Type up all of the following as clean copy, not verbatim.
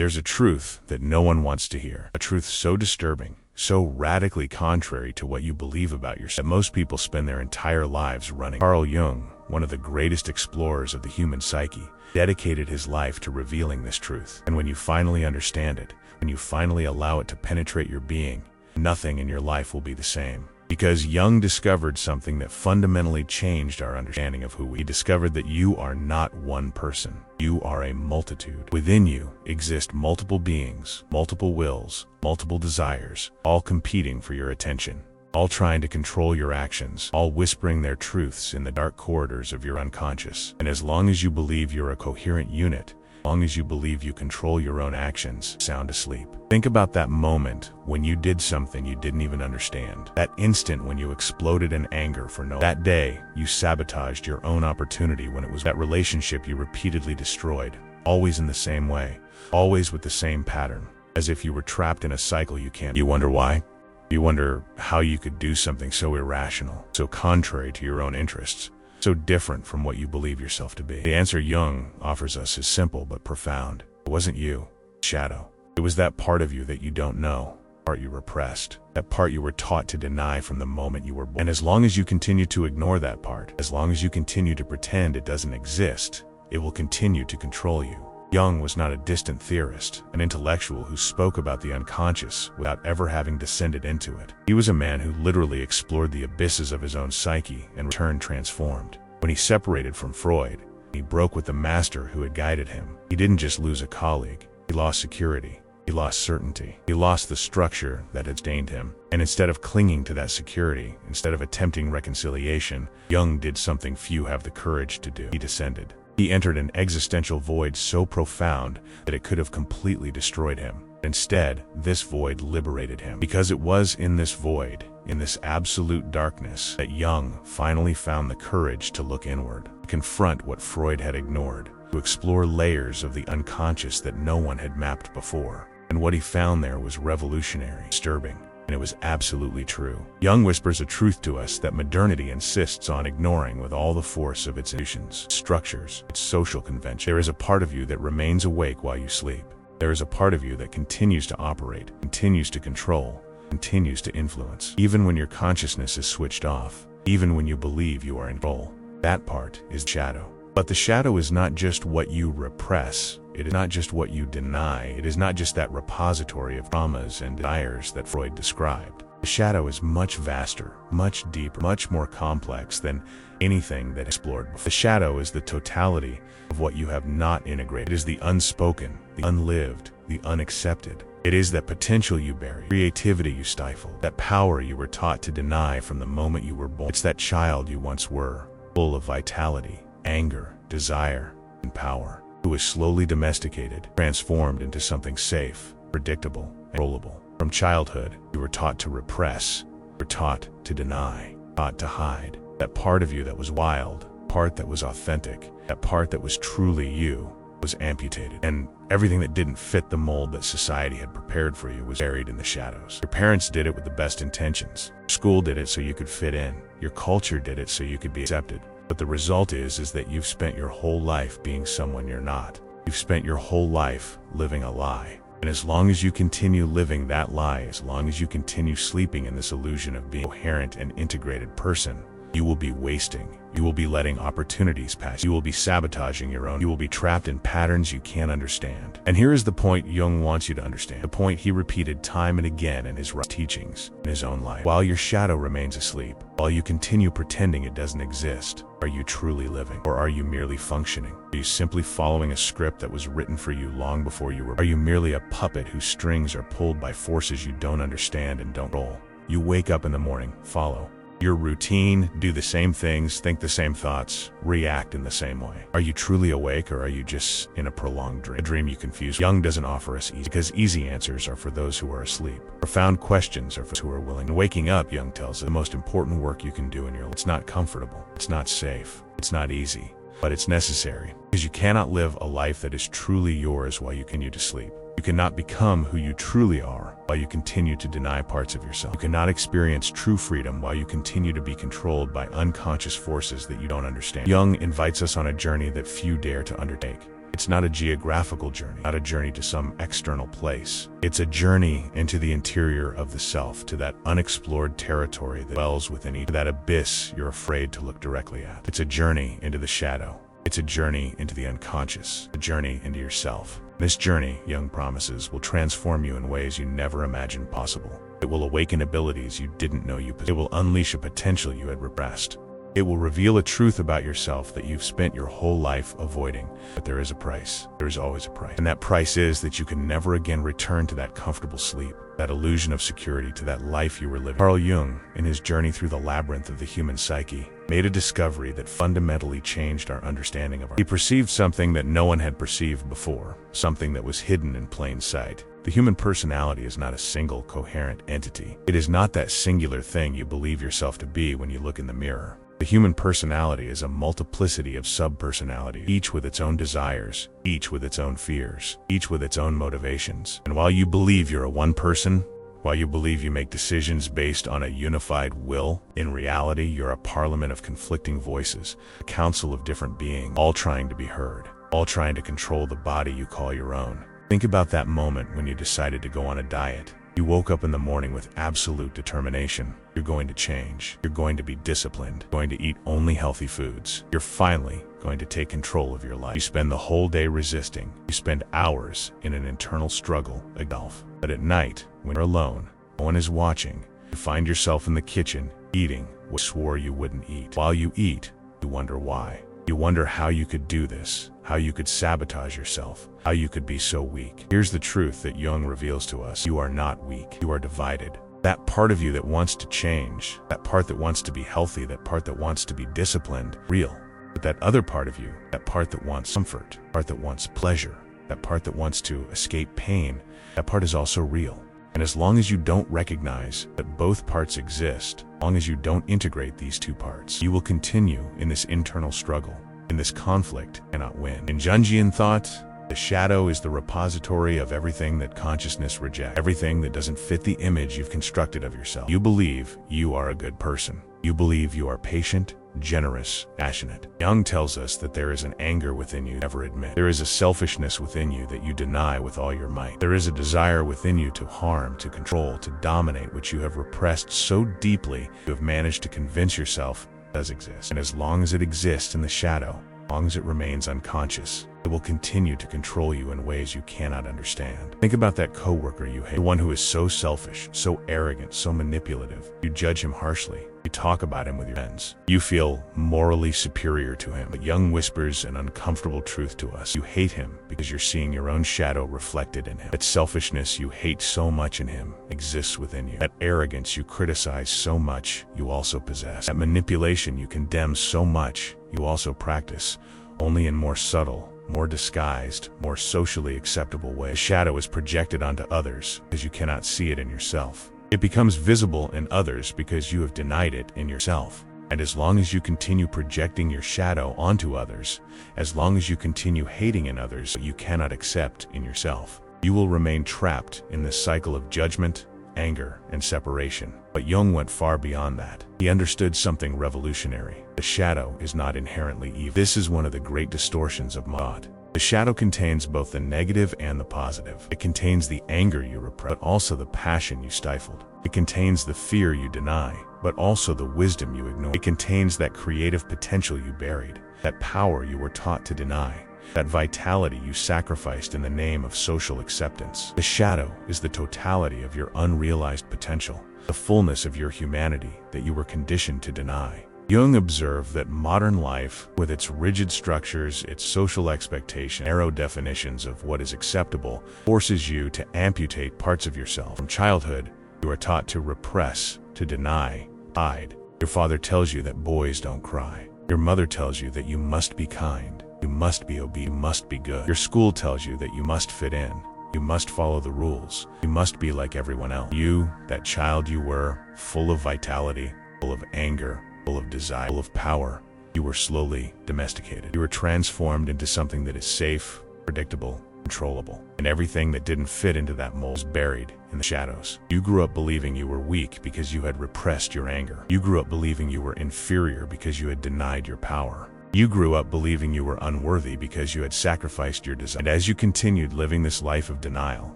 There's a truth that no one wants to hear. A truth so disturbing, so radically contrary to what you believe about yourself, that most people spend their entire lives running. Carl Jung, one of the greatest explorers of the human psyche, dedicated his life to revealing this truth. And when you finally understand it, when you finally allow it to penetrate your being, nothing in your life will be the same. Because Jung discovered something that fundamentally changed our understanding of who we are. He discovered that you are not one person. You are a multitude. Within you exist multiple beings, multiple wills, multiple desires, all competing for your attention, all trying to control your actions, all whispering their truths in the dark corridors of your unconscious. And as long as you believe you're a coherent unit, as long as you believe you control your own actions, sound asleep. Think about that moment when you did something you didn't even understand. That instant when you exploded in anger for no reason. That day, you sabotaged your own opportunity when it was that relationship you repeatedly destroyed, always in the same way, always with the same pattern, as if you were trapped in a cycle you can't. You wonder why? You wonder how you could do something so irrational, so contrary to your own interests, so different from what you believe yourself to be. The answer Jung offers us is simple but profound. It wasn't you, shadow. It was that part of you that you don't know, part you repressed, that part you were taught to deny from the moment you were born. And as long as you continue to ignore that part, as long as you continue to pretend it doesn't exist, it will continue to control you. Jung was not a distant theorist, an intellectual who spoke about the unconscious without ever having descended into it. He was a man who literally explored the abysses of his own psyche and returned transformed. When he separated from Freud, he broke with the master who had guided him. He didn't just lose a colleague, he lost security, he lost certainty, he lost the structure that had sustained him. And instead of clinging to that security, instead of attempting reconciliation, Jung did something few have the courage to do. He descended. He entered an existential void so profound that it could have completely destroyed him. Instead, this void liberated him. Because it was in this void, in this absolute darkness, that Jung finally found the courage to look inward, to confront what Freud had ignored, to explore layers of the unconscious that no one had mapped before. And what he found there was revolutionary, disturbing, and it was absolutely true. Jung whispers a truth to us that modernity insists on ignoring with all the force of its institutions, structures, its social conventions. There is a part of you that remains awake while you sleep. There is a part of you that continues to operate, continues to control, continues to influence. Even when your consciousness is switched off, even when you believe you are in control, that part is the shadow. But the shadow is not just what you repress, it is not just what you deny, it is not just that repository of traumas and desires that Freud described. The shadow is much vaster, much deeper, much more complex than anything that explored before. The shadow is the totality of what you have not integrated. It is the unspoken, the unlived, the unaccepted. It is that potential you bury, creativity you stifled, that power you were taught to deny from the moment you were born. It's that child you once were, full of vitality, anger, desire, and power, who was slowly domesticated, transformed into something safe, predictable, and controllable. From childhood, you were taught to repress, you were taught to deny, taught to hide. That part of you that was wild, part that was authentic, that part that was truly you, was amputated. And everything that didn't fit the mold that society had prepared for you was buried in the shadows. Your parents did it with the best intentions. School did it so you could fit in. Your culture did it so you could be accepted. But the result is that you've spent your whole life being someone you're not. You've spent your whole life living a lie. And as long as you continue living that lie, as long as you continue sleeping in this illusion of being a coherent and integrated person, you will be wasting. You will be letting opportunities pass. You will be sabotaging your own. You will be trapped in patterns you can't understand. And here is the point Jung wants you to understand. The point he repeated time and again in his teachings, in his own life. While your shadow remains asleep, while you continue pretending it doesn't exist, are you truly living? Or are you merely functioning? Are you simply following a script that was written for you long before you were? Are you merely a puppet whose strings are pulled by forces you don't understand and don't roll? You wake up in the morning, follow your routine, do the same things, think the same thoughts, react in the same way. Are you truly awake, or are you just in a prolonged dream? A dream you confuse. Jung doesn't offer us easy, because easy answers are for those who are asleep. Profound questions are for those who are willing. And waking up, Jung tells us, the most important work you can do in your life. It's not comfortable, it's not safe, it's not easy, but it's necessary. Because you cannot live a life that is truly yours while you continue to sleep. You cannot become who you truly are while you continue to deny parts of yourself. You cannot experience true freedom while you continue to be controlled by unconscious forces that you don't understand. Jung invites us on a journey that few dare to undertake. It's not a geographical journey, not a journey to some external place. It's a journey into the interior of the self, to that unexplored territory that dwells within each, that abyss you're afraid to look directly at. It's a journey into the shadow. It's a journey into the unconscious, a journey into yourself. This journey, Jung promises, will transform you in ways you never imagined possible. It will awaken abilities you didn't know you possessed. It will unleash a potential you had repressed. It will reveal a truth about yourself that you've spent your whole life avoiding. But there is a price. There is always a price. And that price is that you can never again return to that comfortable sleep, that illusion of security, to that life you were living. Carl Jung, in his journey through the labyrinth of the human psyche, made a discovery that fundamentally changed our understanding of He perceived something that no one had perceived before, something that was hidden in plain sight. The human personality is not a single, coherent entity. It is not that singular thing you believe yourself to be when you look in the mirror. The human personality is a multiplicity of sub-personalities, each with its own desires, each with its own fears, each with its own motivations. And while you believe you're a one person, while you believe you make decisions based on a unified will, in reality you're a parliament of conflicting voices, a council of different beings, all trying to be heard, all trying to control the body you call your own. Think about that moment when you decided to go on a diet. You woke up in the morning with absolute determination. You're going to change. You're going to be disciplined. You're going to eat only healthy foods. You're finally going to take control of your life. You spend the whole day resisting. You spend hours in an internal struggle against yourself. But at night, when you're alone, no one is watching, you find yourself in the kitchen, eating what you swore you wouldn't eat. While you eat, you wonder why. You wonder how you could do this, how you could sabotage yourself, how you could be so weak. Here's the truth that Jung reveals to us. You are not weak. You are divided. That part of you that wants to change, that part that wants to be healthy, that part that wants to be disciplined, real. But that other part of you, that part that wants comfort, part that wants pleasure, that part that wants to escape pain, that part is also real. And as long as you don't recognize that both parts exist, as long as you don't integrate these two parts, you will continue in this internal struggle, in this conflict, and not win. In Jungian thought, the shadow is the repository of everything that consciousness rejects, everything that doesn't fit the image you've constructed of yourself. You believe you are a good person. You believe you are patient, generous, passionate. Jung tells us that there is an anger within you you never admit. There is a selfishness within you that you deny with all your might. There is a desire within you to harm, to control, to dominate, which you have repressed so deeply you have managed to convince yourself does exist. And as long as it exists in the shadow, as long as it remains unconscious, it will continue to control you in ways you cannot understand. Think about that coworker you hate, the one who is so selfish, so arrogant, so manipulative. You judge him harshly. You talk about him with your friends. You feel morally superior to him. But Jung whispers an uncomfortable truth to us. You hate him because you're seeing your own shadow reflected in him. That selfishness you hate so much in him exists within you. That arrogance you criticize so much you also possess. That manipulation you condemn so much you also practice, only in more subtle, more disguised, more socially acceptable way. The shadow is projected onto others because you cannot see it in yourself. It becomes visible in others because you have denied it in yourself. And as long as you continue projecting your shadow onto others, as long as you continue hating in others what you cannot accept in yourself, you will remain trapped in this cycle of judgment, anger, and separation. But Jung went far beyond that. He understood something revolutionary. The shadow is not inherently evil. This is one of the great distortions of thought. The shadow contains both the negative and the positive. It contains the anger you repressed, but also the passion you stifled. It contains the fear you deny, but also the wisdom you ignore. It contains that creative potential you buried, that power you were taught to deny, that vitality you sacrificed in the name of social acceptance. The shadow is the totality of your unrealized potential, the fullness of your humanity that you were conditioned to deny. Jung observed that modern life, with its rigid structures, its social expectations, narrow definitions of what is acceptable, forces you to amputate parts of yourself. From childhood, you are taught to repress, to deny, hide. Your father tells you that boys don't cry. Your mother tells you that you must be kind, you must be obedient, you must be good. Your school tells you that you must fit in, you must follow the rules, you must be like everyone else. You, that child you were, full of vitality, full of anger, full of desire, full of power, you were slowly domesticated. You were transformed into something that is safe, predictable, controllable. And everything that didn't fit into that mold was buried in the shadows. You grew up believing you were weak because you had repressed your anger. You grew up believing you were inferior because you had denied your power. You grew up believing you were unworthy because you had sacrificed your desire. And as you continued living this life of denial,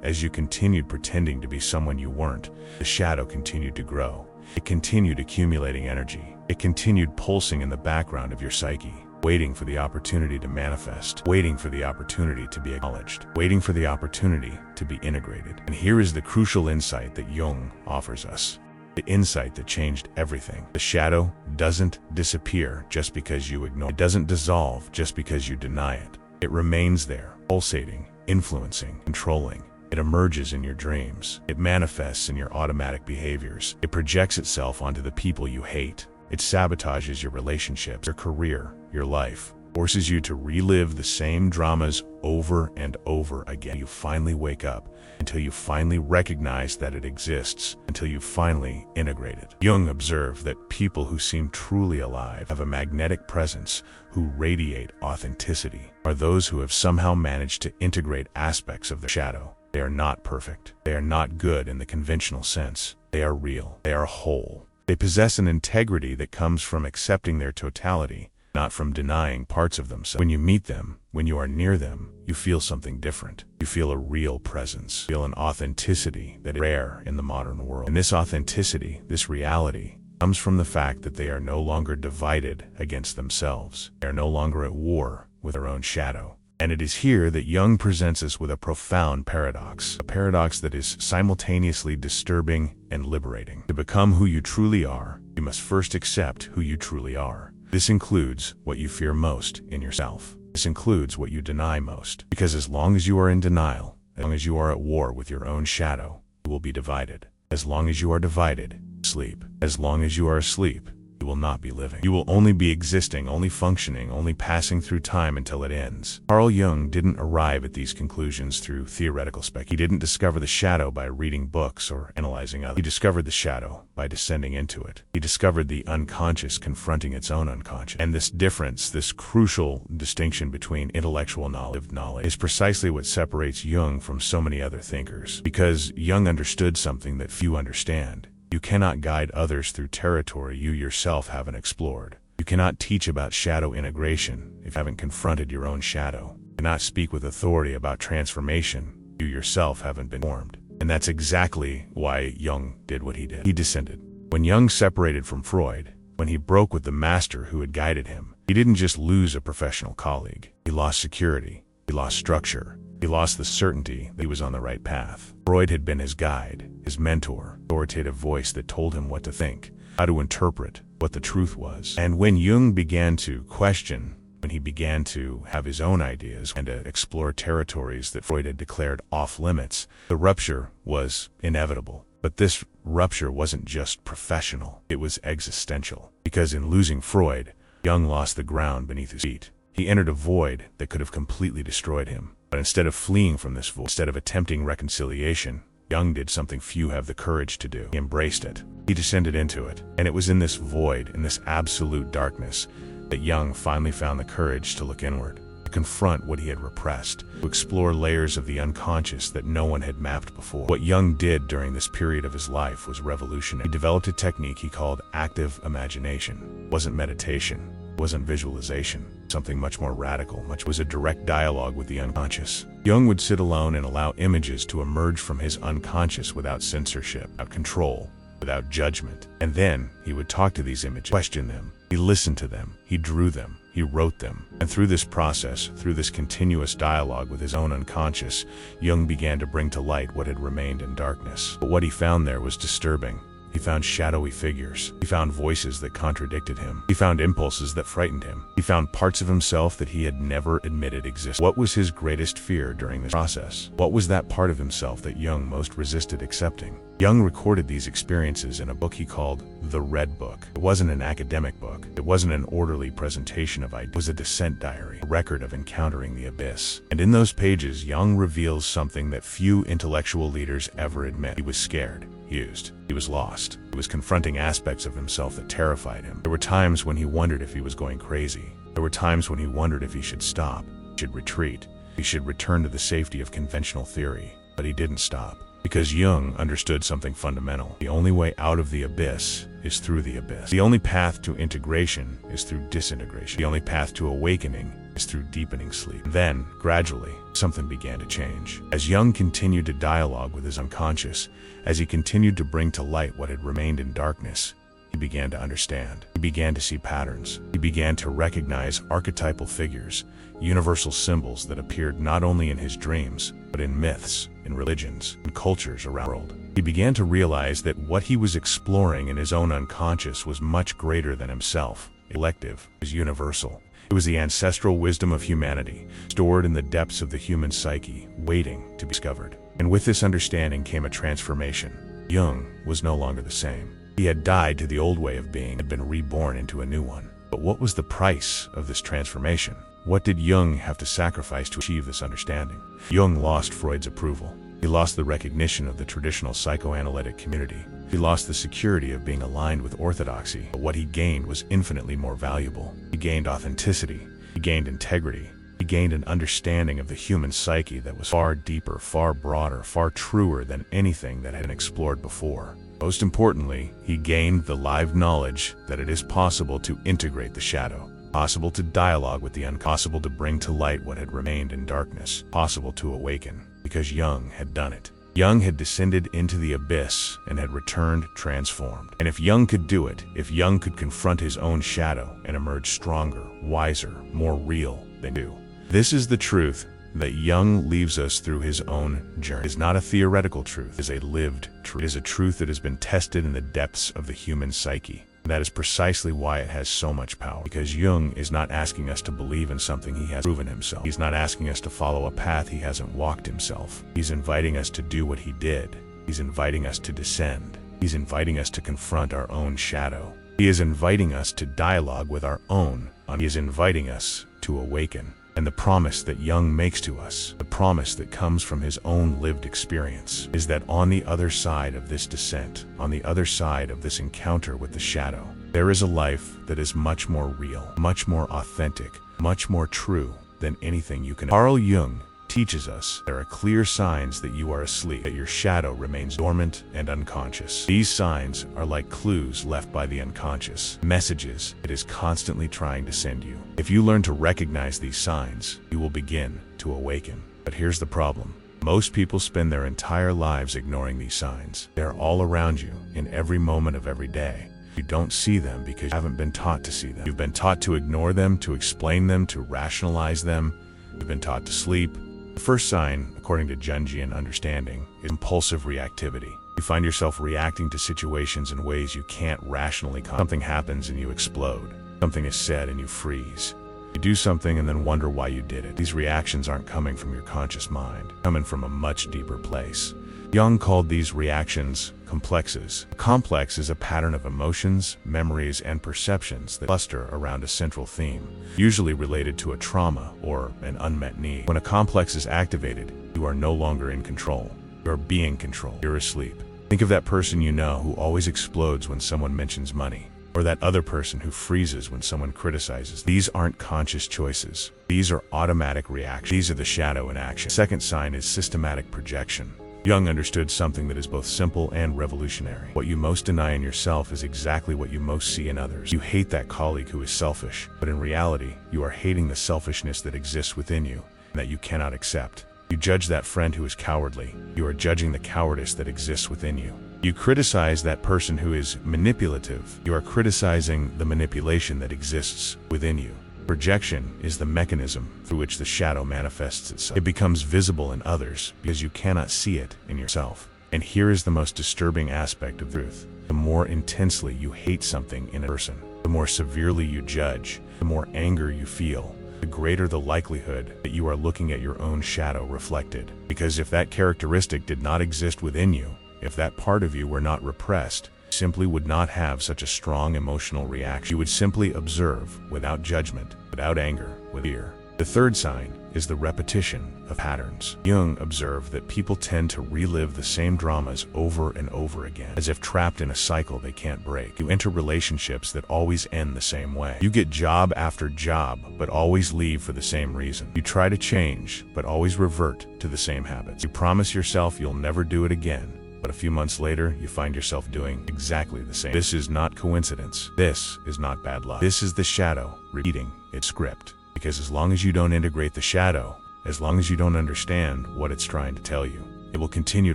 as you continued pretending to be someone you weren't, the shadow continued to grow. It continued accumulating energy. It continued pulsing in the background of your psyche, waiting for the opportunity to manifest, waiting for the opportunity to be acknowledged, waiting for the opportunity to be integrated. And here is the crucial insight that Jung offers us. The insight that changed everything. The shadow doesn't disappear just because you ignore it. It doesn't dissolve just because you deny it. It remains there, pulsating, influencing, controlling. It emerges in your dreams. It manifests in your automatic behaviors. It projects itself onto the people you hate. It sabotages your relationships, your career, your life. Forces you to relive the same dramas over and over again. You finally wake up, until you finally recognize that it exists, until you finally integrate it. Jung observed that people who seem truly alive, have a magnetic presence, who radiate authenticity, are those who have somehow managed to integrate aspects of the shadow. They are not perfect. They are not good in the conventional sense. They are real. They are whole. They possess an integrity that comes from accepting their totality, not from denying parts of themselves. When you meet them, when you are near them, you feel something different. You feel a real presence. You feel an authenticity that is rare in the modern world. And this authenticity, this reality, comes from the fact that they are no longer divided against themselves. They are no longer at war with their own shadow. And it is here that Jung presents us with a profound paradox, a paradox that is simultaneously disturbing and liberating. To become who you truly are, you must first accept who you truly are. This includes what you fear most in yourself. This includes what you deny most. Because as long as you are in denial, as long as you are at war with your own shadow, you will be divided. As long as you are divided, sleep. As long as you are asleep, you will not be living. You will only be existing, only functioning, only passing through time until it ends. Carl Jung didn't arrive at these conclusions through theoretical speculation. He didn't discover the shadow by reading books or analyzing others. He discovered the shadow by descending into it. He discovered the unconscious confronting its own unconscious. And this difference, this crucial distinction between intellectual knowledge and knowledge, is precisely what separates Jung from so many other thinkers. Because Jung understood something that few understand. You cannot guide others through territory you yourself haven't explored. You cannot teach about shadow integration if you haven't confronted your own shadow. You cannot speak with authority about transformation you yourself haven't been formed. And that's exactly why Jung did what he did. He descended. When Jung separated from Freud, when he broke with the master who had guided him, he didn't just lose a professional colleague. He lost security. He lost structure. He lost the certainty that he was on the right path. Freud had been his guide, his mentor, authoritative voice that told him what to think, how to interpret, what the truth was. And when Jung began to question, when he began to have his own ideas and to explore territories that Freud had declared off limits, the rupture was inevitable. But this rupture wasn't just professional, it was existential. Because in losing Freud, Jung lost the ground beneath his feet. He entered a void that could have completely destroyed him. But instead of fleeing from this void, instead of attempting reconciliation, Jung did something few have the courage to do. He embraced it. He descended into it. And it was in this void, in this absolute darkness, that Jung finally found the courage to look inward, to confront what he had repressed, to explore layers of the unconscious that no one had mapped before. What Jung did during this period of his life was revolutionary. He developed a technique he called active imagination. It wasn't meditation. It wasn't visualization. Something much more radical, was a direct dialogue with the unconscious. Jung would sit alone and allow images to emerge from his unconscious without censorship, without control, without judgment. And then he would talk to these images, question them. He listened to them. He drew them. He wrote them. And through this process, through this continuous dialogue with his own unconscious, Jung began to bring to light what had remained in darkness. But what he found there was disturbing. He found shadowy figures. He found voices that contradicted him. He found impulses that frightened him. He found parts of himself that he had never admitted existed. What was his greatest fear during this process? What was that part of himself that Jung most resisted accepting? Jung recorded these experiences in a book he called The Red Book. It wasn't an academic book. It wasn't an orderly presentation of ideas. It was a descent diary, a record of encountering the abyss. And in those pages, Jung reveals something that few intellectual leaders ever admit. He was scared, used. He was lost. He was confronting aspects of himself that terrified him. There were times when he wondered if he was going crazy. There were times when he wondered if he should stop, should retreat, he should return to the safety of conventional theory. But he didn't stop. Because Jung understood something fundamental. The only way out of the abyss is through the abyss. The only path to integration is through disintegration. The only path to awakening is through deepening sleep. Then, gradually, something began to change. As Jung continued to dialogue with his unconscious, as he continued to bring to light what had remained in darkness, he began to understand. He began to see patterns. He began to recognize archetypal figures, universal symbols that appeared not only in his dreams, but in myths, in religions, and cultures around the world. He began to realize that what he was exploring in his own unconscious was much greater than himself. It was collective, it was universal. It was the ancestral wisdom of humanity, stored in the depths of the human psyche, waiting to be discovered. And with this understanding came a transformation. Jung was no longer the same. He had died to the old way of being and had been reborn into a new one. But what was the price of this transformation? What did Jung have to sacrifice to achieve this understanding? Jung lost Freud's approval. He lost the recognition of the traditional psychoanalytic community. He lost the security of being aligned with orthodoxy. But what he gained was infinitely more valuable. He gained authenticity. He gained integrity. He gained an understanding of the human psyche that was far deeper, far broader, far truer than anything that had been explored before. Most importantly, he gained the live knowledge that it is possible to integrate the shadow, possible to dialogue with the impossible, to bring to light what had remained in darkness, possible to awaken, because Jung had done it. Jung had descended into the abyss and had returned transformed. And if Jung could do it, if Jung could confront his own shadow and emerge stronger, wiser, more real than you. This is the truth that Jung leaves us through his own journey. It is not a theoretical truth, it is a lived truth. It is a truth that has been tested in the depths of the human psyche. That is precisely why it has so much power. Because Jung is not asking us to believe in something he has proven himself. He's not asking us to follow a path he hasn't walked himself. He's inviting us to do what he did. He's inviting us to descend. He's inviting us to confront our own shadow. He is inviting us to dialogue with our own. He is inviting us to awaken. And the promise that Jung makes to us, the promise that comes from his own lived experience, is that on the other side of this descent, on the other side of this encounter with the shadow, there is a life that is much more real, much more authentic, much more true than anything you can. Carl Jung teaches us there are clear signs that you are asleep, that your shadow remains dormant and unconscious. These signs are like clues left by the unconscious, messages it is constantly trying to send you. If you learn to recognize these signs, you will begin to awaken. But here's the problem. Most people spend their entire lives ignoring these signs. They're all around you, in every moment of every day. You don't see them because you haven't been taught to see them. You've been taught to ignore them, to explain them, to rationalize them. You've been taught to sleep. The first sign, according to Jungian understanding, is impulsive reactivity. You find yourself reacting to situations in ways you can't rationally comprehend. Something happens and you explode. Something is said and you freeze. You do something and then wonder why you did it. These reactions aren't coming from your conscious mind, coming from a much deeper place. Jung called these reactions complexes. A complex is a pattern of emotions, memories, and perceptions that cluster around a central theme, usually related to a trauma or an unmet need. When a complex is activated, you are no longer in control. You are being controlled. You're asleep. Think of that person you know who always explodes when someone mentions money, or that other person who freezes when someone criticizes. These aren't conscious choices. These are automatic reactions. These are the shadow in action. The second sign is systematic projection. Jung understood something that is both simple and revolutionary. What you most deny in yourself is exactly what you most see in others. You hate that colleague who is selfish, but in reality, you are hating the selfishness that exists within you and that you cannot accept. You judge that friend who is cowardly. You are judging the cowardice that exists within you. You criticize that person who is manipulative. You are criticizing the manipulation that exists within you. Projection is the mechanism through which the shadow manifests itself. It becomes visible in others because you cannot see it in yourself. And here is the most disturbing aspect of truth. The more intensely you hate something in a person, the more severely you judge, the more anger you feel, the greater the likelihood that you are looking at your own shadow reflected. Because if that characteristic did not exist within you, if that part of you were not repressed, you simply would not have such a strong emotional reaction. You would simply observe without judgment, without anger, with fear. The third sign is the repetition of patterns. Jung observed that people tend to relive the same dramas over and over again, as if trapped in a cycle they can't break. You enter relationships that always end the same way. You get job after job, but always leave for the same reason. You try to change, but always revert to the same habits. You promise yourself you'll never do it again, but a few months later, you find yourself doing exactly the same. This is not coincidence. This is not bad luck. This is the shadow repeating its script. Because as long as you don't integrate the shadow, as long as you don't understand what it's trying to tell you, it will continue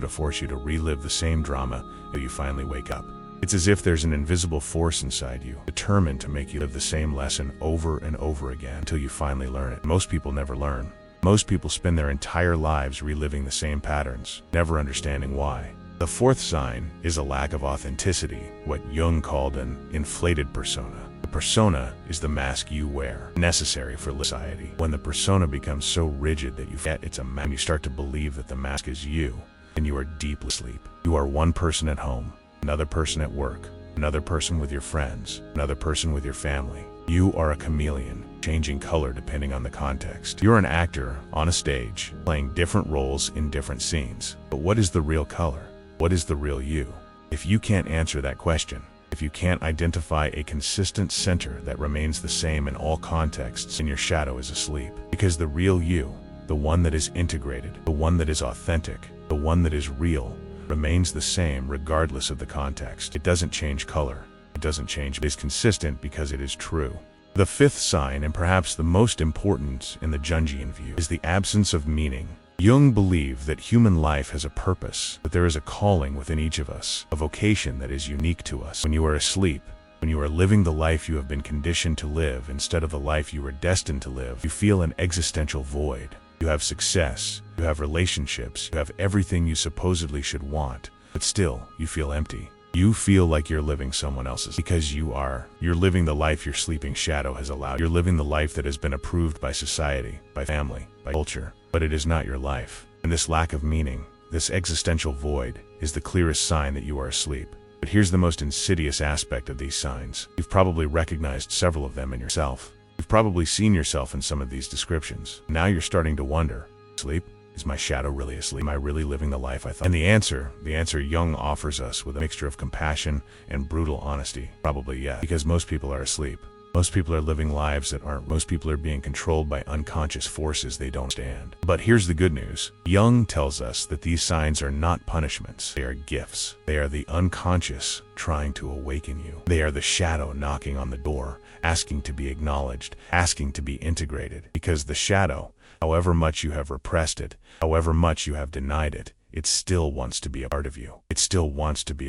to force you to relive the same drama until you finally wake up. It's as if there's an invisible force inside you, determined to make you live the same lesson over and over again until you finally learn it. Most people never learn. Most people spend their entire lives reliving the same patterns, never understanding why. The fourth sign is a lack of authenticity, what Jung called an inflated persona. The persona is the mask you wear, necessary for society. When the persona becomes so rigid that you forget it's a mask, and you start to believe that the mask is you, and you are deeply asleep. You are one person at home, another person at work, another person with your friends, another person with your family. You are a chameleon, changing color depending on the context. You're an actor on a stage, playing different roles in different scenes. But what is the real color? What is the real you? If you can't answer that question, if you can't identify a consistent center that remains the same in all contexts, then your shadow is asleep. Because the real you, the one that is integrated, the one that is authentic, the one that is real, remains the same regardless of the context. It doesn't change color. It doesn't change. It is consistent because it is true. The fifth sign, and perhaps the most important in the Jungian view, is the absence of meaning. Jung believed that human life has a purpose, that there is a calling within each of us, a vocation that is unique to us. When you are asleep, when you are living the life you have been conditioned to live instead of the life you were destined to live, you feel an existential void. You have success, you have relationships, you have everything you supposedly should want, but still, you feel empty. You feel like you're living someone else's because you're living the life your sleeping shadow has allowed. You're living the life that has been approved by society, by family, by culture, but it is not your life. And this lack of meaning, this existential void, is the clearest sign that you are asleep. But here's the most insidious aspect of these signs. You've probably recognized several of them in yourself. You've probably seen yourself in some of these descriptions. Now you're starting to wonder, sleep? Is my shadow really asleep? Am I really living the life I thought? And the answer Jung offers us with a mixture of compassion and brutal honesty. Probably yes, because most people are asleep. Most people are living lives that aren't. Most people are being controlled by unconscious forces they don't stand. But here's the good news. Jung tells us that these signs are not punishments. They are gifts. They are the unconscious trying to awaken you. They are the shadow knocking on the door, asking to be acknowledged, asking to be integrated. Because the shadow, however much you have repressed it, however much you have denied it, it still wants to be a part of you. It still wants to be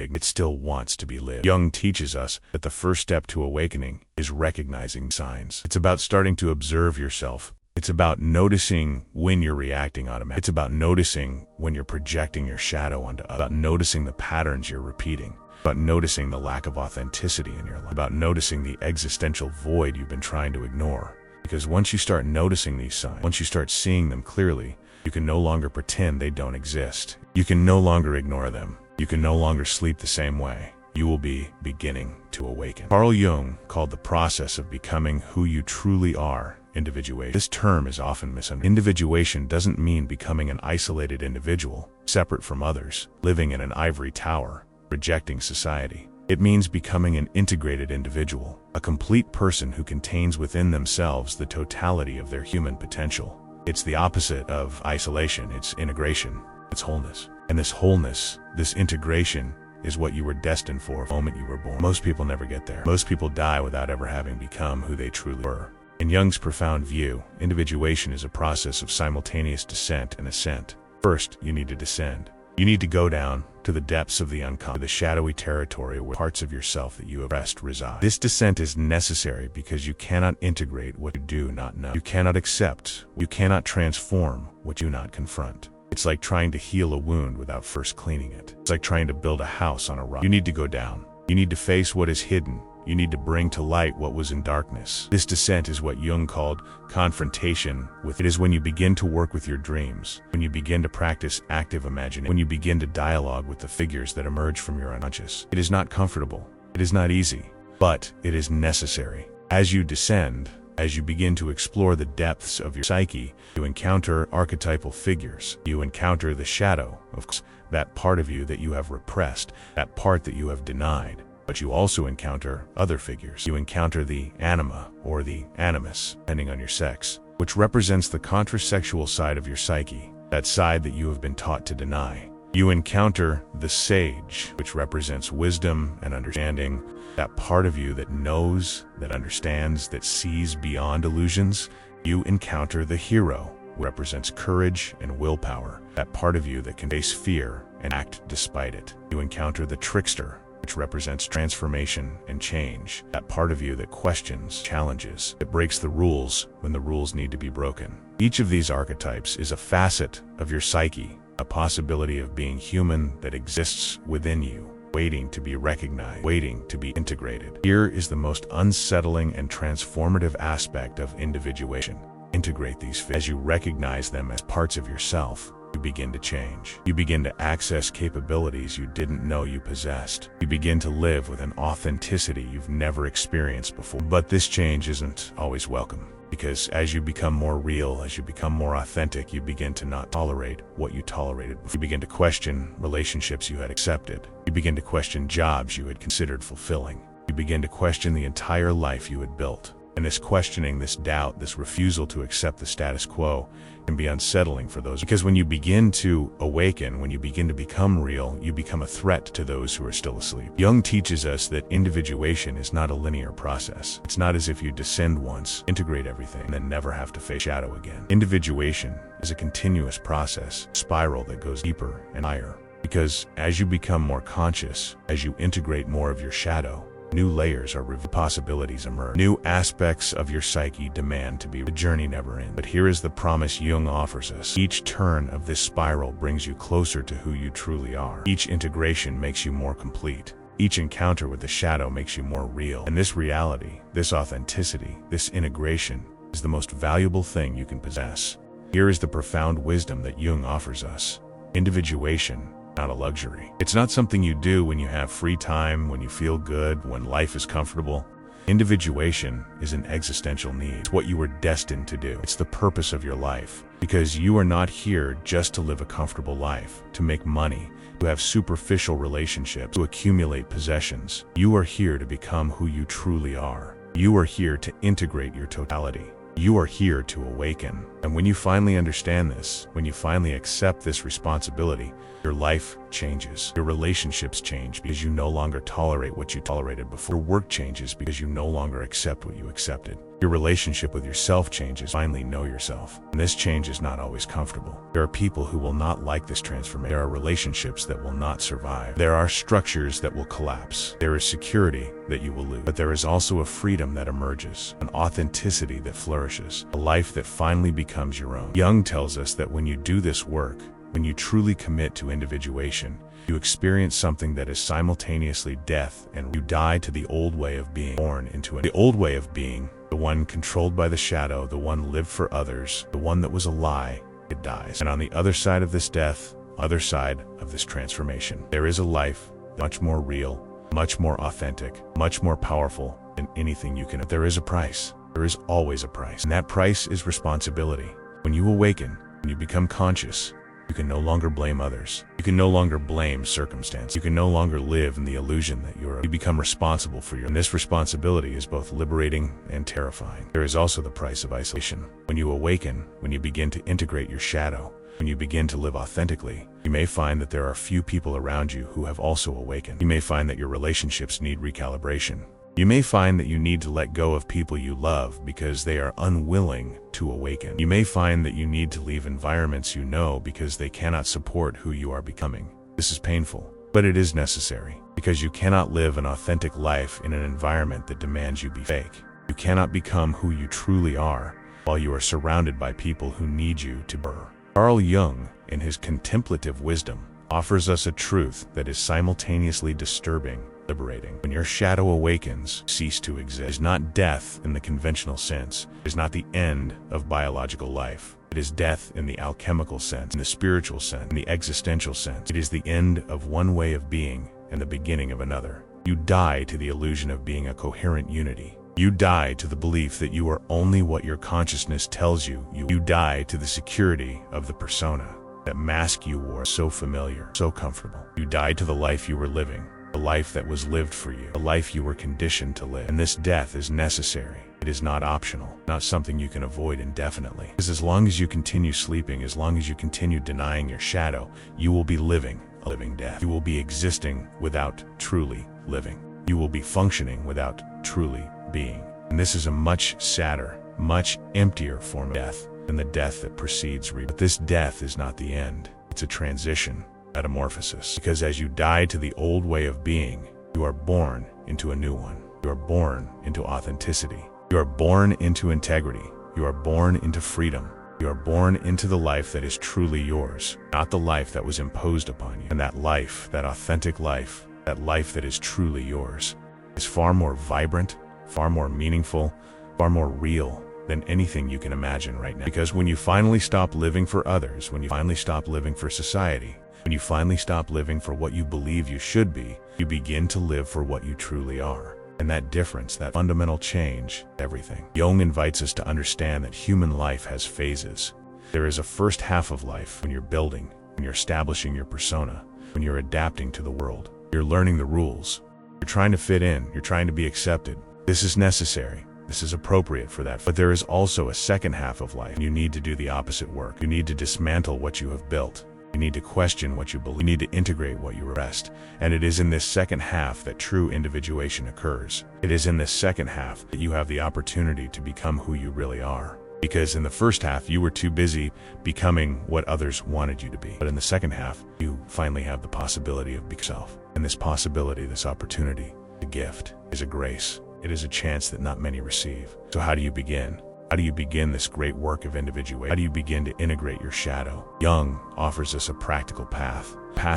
lived. Jung teaches us that the first step to awakening is recognizing signs. It's about starting to observe yourself. It's about noticing when you're reacting automatically. It's about noticing when you're projecting your shadow onto others. About noticing the patterns you're repeating. About noticing the lack of authenticity in your life. About noticing the existential void you've been trying to ignore. Because once you start noticing these signs, once you start seeing them clearly, you can no longer pretend they don't exist. You can no longer ignore them. You can no longer sleep the same way. You will be beginning to awaken. Carl Jung called the process of becoming who you truly are individuation. This term is often misunderstood. Individuation doesn't mean becoming an isolated individual, separate from others, living in an ivory tower, rejecting society. It means becoming an integrated individual, a complete person who contains within themselves the totality of their human potential. It's the opposite of isolation. It's integration. It's wholeness. And this wholeness, this integration, is what you were destined for the moment you were born. Most people never get there. Most people die without ever having become who they truly were. In Jung's profound view, individuation is a process of simultaneous descent and ascent. First, you need to descend. You need to go down to the depths of the unconscious, the shadowy territory where parts of yourself that you have repressed reside. This descent is necessary because you cannot integrate what you do not know. You cannot accept, you cannot transform what you do not confront. It's like trying to heal a wound without first cleaning it. It's like trying to build a house on a rock. You need to go down. You need to face what is hidden. You need to bring to light what was in darkness. This descent is what Jung called confrontation with. It is when you begin to work with your dreams, when you begin to practice active imagination, when you begin to dialogue with the figures that emerge from your unconscious. It is not comfortable. It is not easy, but it is necessary. As you descend, As you begin to explore the depths of your psyche, you encounter archetypal figures. You encounter the shadow, of course, that part of you that you have repressed, that part that you have denied. But you also encounter other figures. You encounter the anima, or the animus, depending on your sex, which represents the contrasexual side of your psyche, that side that you have been taught to deny. You encounter the sage, which represents wisdom and understanding, that part of you that knows, that understands, that sees beyond illusions. You encounter the hero, who represents courage and willpower, that part of you that can face fear and act despite it. You encounter the trickster, which represents transformation and change, that part of you that questions, challenges, that breaks the rules when the rules need to be broken. Each of these archetypes is a facet of your psyche, a possibility of being human that exists within you, waiting to be recognized, waiting to be integrated. Here is the most unsettling and transformative aspect of individuation. Integrate these figures. As you recognize them as parts of yourself, you begin to change. You begin to access capabilities you didn't know you possessed. You begin to live with an authenticity you've never experienced before. But this change isn't always welcome, because as you become more real, as you become more authentic, you begin to not tolerate what you tolerated before. You begin to question relationships you had accepted. You begin to question jobs you had considered fulfilling. You begin to question the entire life you had built. And this questioning, this doubt, this refusal to accept the status quo can be unsettling for those. Because when you begin to awaken, when you begin to become real, you become a threat to those who are still asleep. Jung teaches us that individuation is not a linear process. It's not as if you descend once, integrate everything, and then never have to face shadow again. Individuation is a continuous process, spiral that goes deeper and higher. Because as you become more conscious, as you integrate more of your shadow, new layers are revealed, possibilities emerge. New aspects of your psyche demand to be. The journey never ends. But here is the promise Jung offers us. Each turn of this spiral brings you closer to who you truly are. Each integration makes you more complete. Each encounter with the shadow makes you more real. And this reality, this authenticity, this integration is the most valuable thing you can possess. Here is the profound wisdom that Jung offers us. Individuation, not a luxury. It's not something you do when you have free time, when you feel good, when life is comfortable. Individuation is an existential need. It's what you were destined to do. It's the purpose of your life. Because you are not here just to live a comfortable life, to make money, to have superficial relationships, to accumulate possessions. You are here to become who you truly are. You are here to integrate your totality. You are here to awaken. And when you finally understand this, when you finally accept this responsibility, your life changes. Your relationships change because you no longer tolerate what you tolerated before. Your work changes because you no longer accept what you accepted. Your relationship with yourself changes. Finally know yourself. And this change is not always comfortable. There are people who will not like this transformation. There are relationships that will not survive. There are structures that will collapse. There is security that you will lose. But there is also a freedom that emerges, an authenticity that flourishes, a life that finally becomes your own. Jung tells us that when you do this work, when you truly commit to individuation, you experience something that is simultaneously death and you die to the old way of being, born into the old way of being, the one controlled by the shadow, the one lived for others, the one that was a lie, it dies. And on the other side of this death, other side of this transformation, there is a life much more real, much more authentic, much more powerful than anything you can. There is a price. There is always a price. And that price is responsibility. When you awaken, when you become conscious, you can no longer blame others. You can no longer blame circumstance. You can no longer live in the illusion that you become responsible for your. And this responsibility is both liberating and terrifying. There is also the price of isolation. When you awaken, when you begin to integrate your shadow, when you begin to live authentically, you may find that there are few people around you who have also awakened. You may find that your relationships need recalibration. You may find that you need to let go of people you love because they are unwilling to awaken. You may find that you need to leave environments you know because they cannot support who you are becoming. This is painful, but it is necessary, because you cannot live an authentic life in an environment that demands you be fake. You cannot become who you truly are while you are surrounded by people who need you to be. Carl Jung, in his contemplative wisdom, offers us a truth that is simultaneously disturbing, liberating. When your shadow awakens, cease to exist. It is not death in the conventional sense. It is not the end of biological life. It is death in the alchemical sense, in the spiritual sense, in the existential sense. It is the end of one way of being and the beginning of another. You die to the illusion of being a coherent unity. You die to the belief that you are only what your consciousness tells you. You die to the security of the persona. That mask you wore, so familiar, so comfortable. You die to the life you were living, the life that was lived for you, the life you were conditioned to live. And this death is necessary. It is not optional, not something you can avoid indefinitely. Because as long as you continue sleeping, as long as you continue denying your shadow, you will be living a living death. You will be existing without truly living. You will be functioning without truly being. And this is a much sadder, much emptier form of death than the death that precedes rebirth. But this death is not the end. It's a transition, metamorphosis. Because as you die to the old way of being, you are born into a new one. You are born into authenticity. You are born into integrity. You are born into freedom. You are born into the life that is truly yours, not the life that was imposed upon you. And that life, that authentic life, that life that is truly yours, is far more vibrant, far more meaningful, far more real than anything you can imagine right now. Because when you finally stop living for others, when you finally stop living for society, when you finally stop living for what you believe you should be, you begin to live for what you truly are. And that difference, that fundamental change, everything. Jung invites us to understand that human life has phases. There is a first half of life when you're building, when you're establishing your persona, when you're adapting to the world. You're learning the rules. You're trying to fit in. You're trying to be accepted. This is necessary. This is appropriate for that. But there is also a second half of life. You need to do the opposite work. You need to dismantle what you have built. You need to question what you believe. You need to integrate what you repressed. And it is in this second half that true individuation occurs. It is in this second half that you have the opportunity to become who you really are. Because in the first half, you were too busy becoming what others wanted you to be. But in the second half, you finally have the possibility of being yourself. And this possibility, this opportunity, the gift, is a grace. It is a chance that not many receive. So how do you begin? How do you begin this great work of individuation? How do you begin to integrate your shadow? Jung offers us a practical path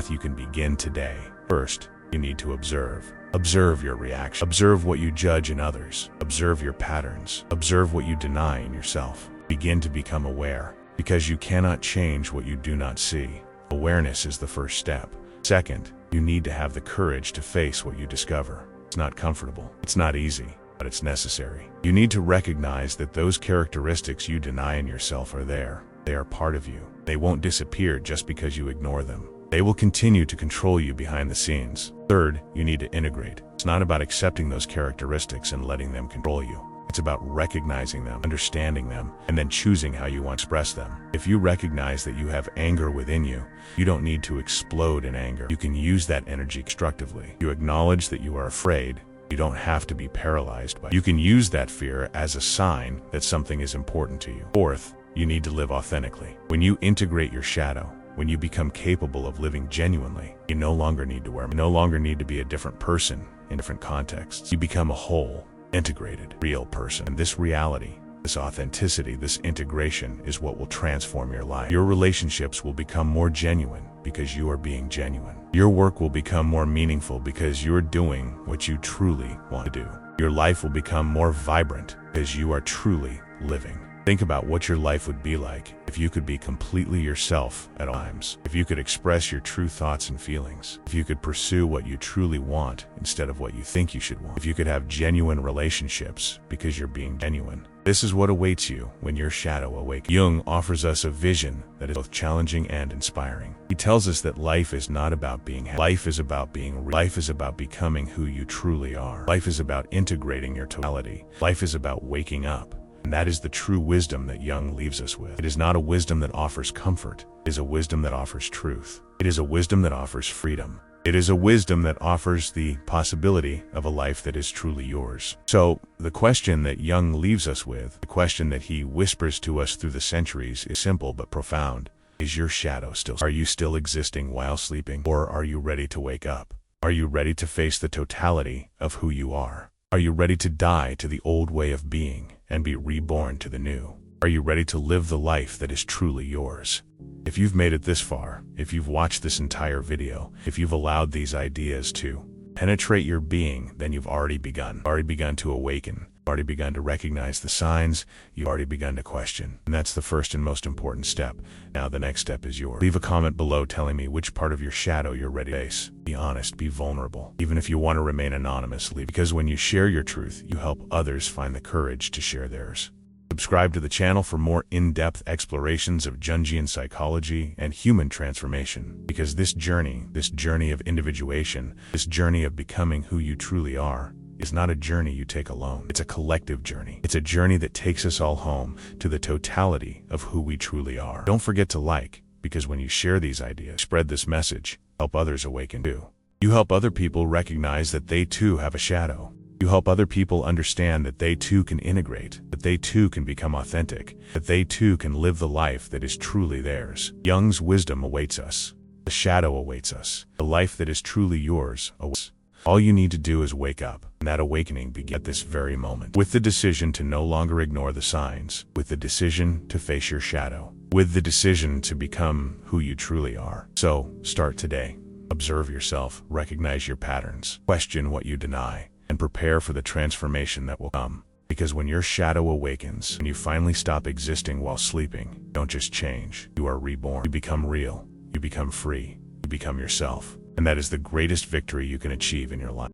you can begin today. First, you need to observe. Observe your reaction. Observe what you judge in others. Observe your patterns. Observe what you deny in yourself. Begin to become aware, because you cannot change what you do not see. Awareness is the first step. Second, you need to have the courage to face what you discover. It's not comfortable. It's not easy, but it's necessary. You need to recognize that those characteristics you deny in yourself are there. They are part of you. They won't disappear just because you ignore them. They will continue to control you behind the scenes. Third, you need to integrate. It's not about accepting those characteristics and letting them control you. It's about recognizing them, understanding them, and then choosing how you want to express them. If you recognize that you have anger within you, you don't need to explode in anger. You can use that energy constructively. You acknowledge that you are afraid. You don't have to be paralyzed by it. You can use that fear as a sign that something is important to you. Fourth, you need to live authentically. When you integrate your shadow, when you become capable of living genuinely, you no longer need to you no longer need to be a different person in different contexts. You become a whole, integrated, real person. And this reality, this authenticity, this integration is what will transform your life. Your relationships will become more genuine because you are being genuine. Your work will become more meaningful because you're doing what you truly want to do. Your life will become more vibrant because you are truly living. Think about what your life would be like if you could be completely yourself at all times. If you could express your true thoughts and feelings. If you could pursue what you truly want instead of what you think you should want. If you could have genuine relationships because you're being genuine. This is what awaits you when your shadow awakens. Jung offers us a vision that is both challenging and inspiring. He tells us that life is not about being happy. Life is about being real. Life is about becoming who you truly are. Life is about integrating your totality. Life is about waking up. And that is the true wisdom that Jung leaves us with. It is not a wisdom that offers comfort. It is a wisdom that offers truth. It is a wisdom that offers freedom. It is a wisdom that offers the possibility of a life that is truly yours. So, the question that Jung leaves us with, the question that he whispers to us through the centuries, is simple but profound. Is your shadow still? Are you still existing while sleeping? Or are you ready to wake up? Are you ready to face the totality of who you are? Are you ready to die to the old way of being and be reborn to the new? Are you ready to live the life that is truly yours? If you've made it this far, if you've watched this entire video, if you've allowed these ideas to penetrate your being, then you've already begun to awaken, already begun to recognize the signs, you've already begun to question. And that's the first and most important step. Now the next step is yours. Leave a comment below telling me which part of your shadow you're ready to face. Be honest, be vulnerable. Even if you want to remain anonymous, leave. Because when you share your truth, you help others find the courage to share theirs. Subscribe to the channel for more in-depth explorations of Jungian psychology and human transformation. Because this journey of individuation, this journey of becoming who you truly are, is not a journey you take alone. It's a collective journey. It's a journey that takes us all home to the totality of who we truly are. Don't forget to like, because when you share these ideas, spread this message, help others awaken too. You help other people recognize that they too have a shadow. You help other people understand that they too can integrate, that they too can become authentic, that they too can live the life that is truly theirs. Jung's wisdom awaits us. The shadow awaits us. The life that is truly yours awaits. All you need to do is wake up, and that awakening begins at this very moment. With the decision to no longer ignore the signs, with the decision to face your shadow, with the decision to become who you truly are. So, start today. Observe yourself, recognize your patterns, question what you deny, and prepare for the transformation that will come. Because when your shadow awakens, and you finally stop existing while sleeping, you don't just change, you are reborn. You become real, you become free, you become yourself. And that is the greatest victory you can achieve in your life.